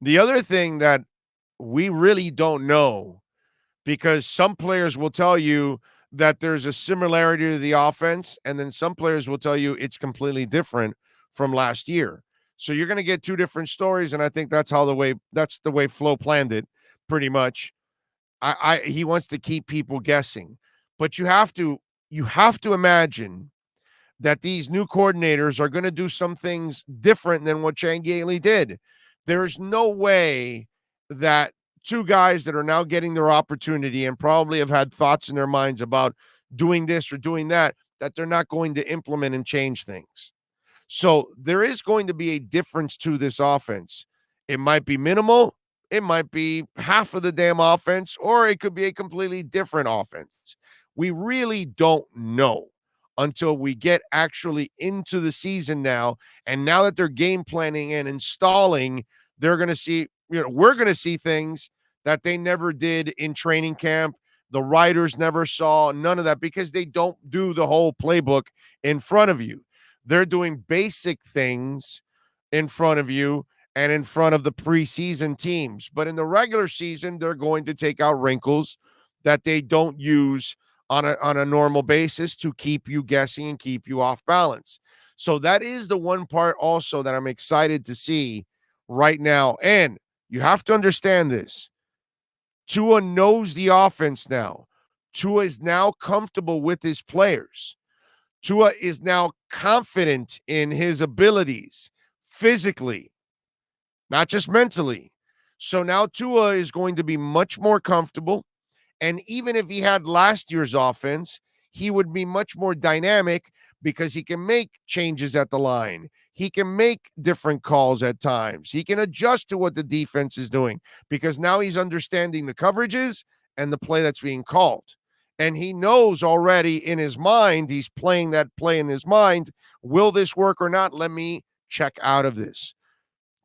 The other thing that we really don't know, because some players will tell you that there's a similarity to the offense, and then some players will tell you it's completely different from last year. So you're going to get two different stories, and I think that's the way Flo planned it, pretty much. He wants to keep people guessing, but you have to imagine that these new coordinators are going to do some things different than what Chan Gailey did. There's no way that two guys that are now getting their opportunity and probably have had thoughts in their minds about doing this or doing that, that they're not going to implement and change things. So there is going to be a difference to this offense. It might be minimal, it might be half of the damn offense, or it could be a completely different offense. We really don't know until we get actually into the season now. And now that they're game planning and installing, they're going to see, we're going to see things that they never did in training camp. The writers never saw none of that because they don't do the whole playbook in front of you. They're doing basic things in front of you and in front of the preseason teams. But in the regular season, they're going to take out wrinkles that they don't use on a normal basis to keep you guessing and keep you off balance. So that is the one part also that I'm excited to see right now. And you have to understand this. Tua knows the offense now. Tua is now comfortable with his players. Tua is now confident in his abilities physically, not just mentally. So now Tua is going to be much more comfortable. And even if he had last year's offense, he would be much more dynamic because he can make changes at the line. He can make different calls at times. He can adjust to what the defense is doing because now he's understanding the coverages and the play that's being called. And he knows already in his mind, he's playing that play in his mind. Will this work or not? Let me check out of this.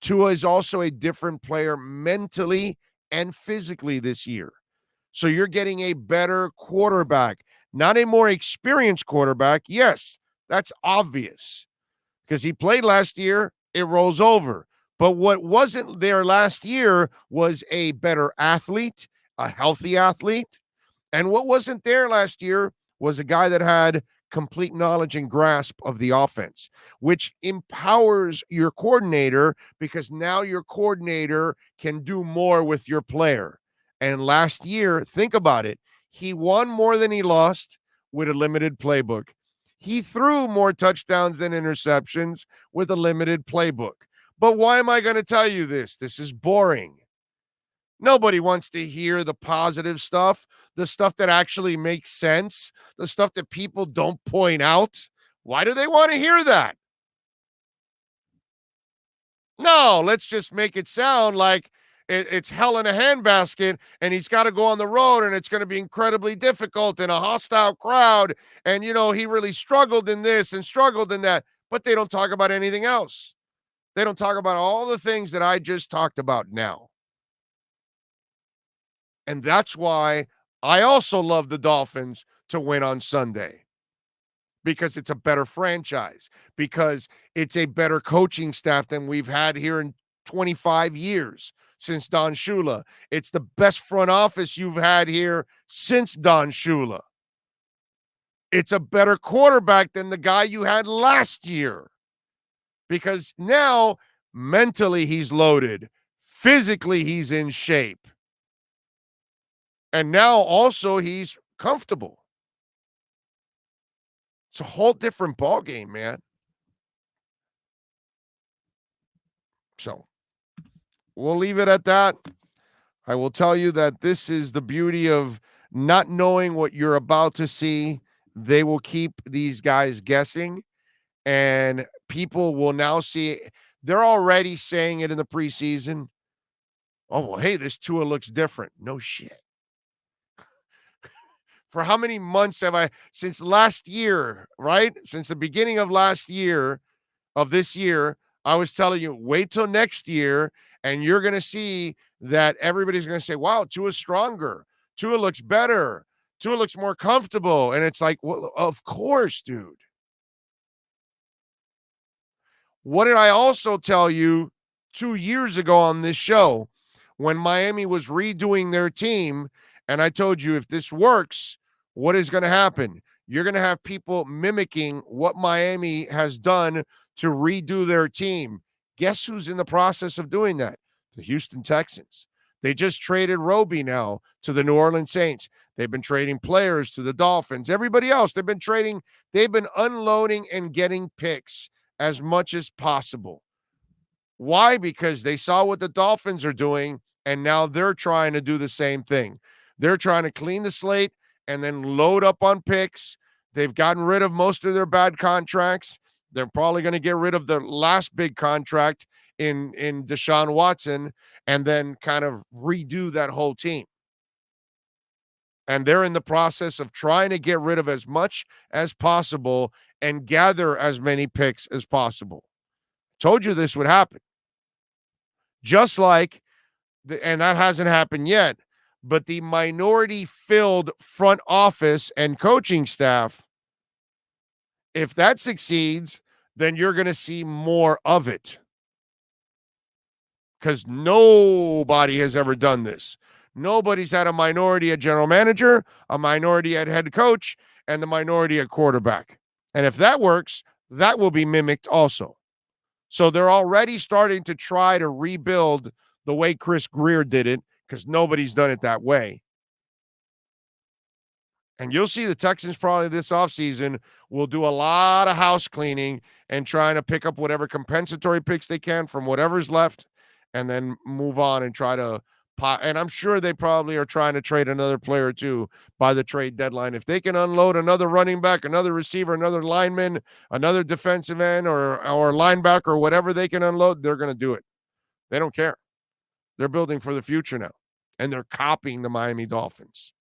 Tua is also a different player mentally and physically this year. So you're getting a better quarterback, not a more experienced quarterback. Yes, that's obvious because he played last year. It rolls over. But what wasn't there last year was a better athlete, a healthy athlete. And what wasn't there last year was a guy that had complete knowledge and grasp of the offense, which empowers your coordinator because now your coordinator can do more with your player. And last year, think about it, he won more than he lost with a limited playbook. He threw more touchdowns than interceptions with a limited playbook. But why am I going to tell you this? This is boring. Nobody wants to hear the positive stuff, the stuff that actually makes sense, the stuff that people don't point out. Why do they want to hear that? No, let's just make it sound like it's hell in a handbasket and he's got to go on the road and it's going to be incredibly difficult in a hostile crowd. And, he really struggled in this and struggled in that, but they don't talk about anything else. They don't talk about all the things that I just talked about now. And that's why I also love the Dolphins to win on Sunday because it's a better franchise, because it's a better coaching staff than we've had here in 25 years since Don Shula. It's the best front office you've had here since Don Shula. It's a better quarterback than the guy you had last year because now mentally he's loaded, physically he's in shape. And now also he's comfortable. It's a whole different ballgame, man. So we'll leave it at that. I will tell you that this is the beauty of not knowing what you're about to see. They will keep these guys guessing, and people will now see. They're already saying it in the preseason. Oh, well, hey, this Tua looks different. No shit. For how many months have I, since last year, right? Since the beginning of last year, of this year, I was telling you, wait till next year, and you're going to see that everybody's going to say, wow, Tua's stronger. Tua looks better. Tua looks more comfortable. And it's like, well, of course, dude. What did I also tell you 2 years ago on this show when Miami was redoing their team. And I told you, if this works, what is going to happen? You're going to have people mimicking what Miami has done to redo their team. Guess who's in the process of doing that? The Houston Texans. They just traded Roby now to the New Orleans Saints. They've been trading players to the Dolphins. Everybody else, they've been unloading and getting picks as much as possible. Why? Because they saw what the Dolphins are doing, and now they're trying to do the same thing. They're trying to clean the slate and then load up on picks. They've gotten rid of most of their bad contracts. They're probably going to get rid of the last big contract in Deshaun Watson and then kind of redo that whole team. And they're in the process of trying to get rid of as much as possible and gather as many picks as possible. Told you this would happen. Just like, and that hasn't happened yet, but the minority-filled front office and coaching staff, if that succeeds, then you're going to see more of it. Because nobody has ever done this. Nobody's had a minority at general manager, a minority at head coach, and the minority at quarterback. And if that works, that will be mimicked also. So they're already starting to try to rebuild the way Chris Greer did it, because nobody's done it that way. And you'll see the Texans probably this offseason will do a lot of house cleaning and trying to pick up whatever compensatory picks they can from whatever's left and then move on and try to and I'm sure they probably are trying to trade another player or two by the trade deadline. If they can unload another running back, another receiver, another lineman, another defensive end or linebacker or whatever they can unload, they're going to do it. They don't care. They're building for the future now, and they're copying the Miami Dolphins.